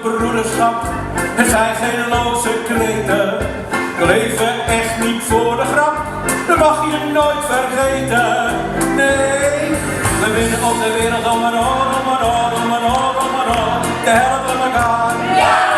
broederschap, het zijn geen loze kreten. We leven echt niet voor de grap, dat mag je nooit vergeten. Nee, we winnen op de wereld om en om, om en om, om en om, om en om. Te helpen elkaar. Ja!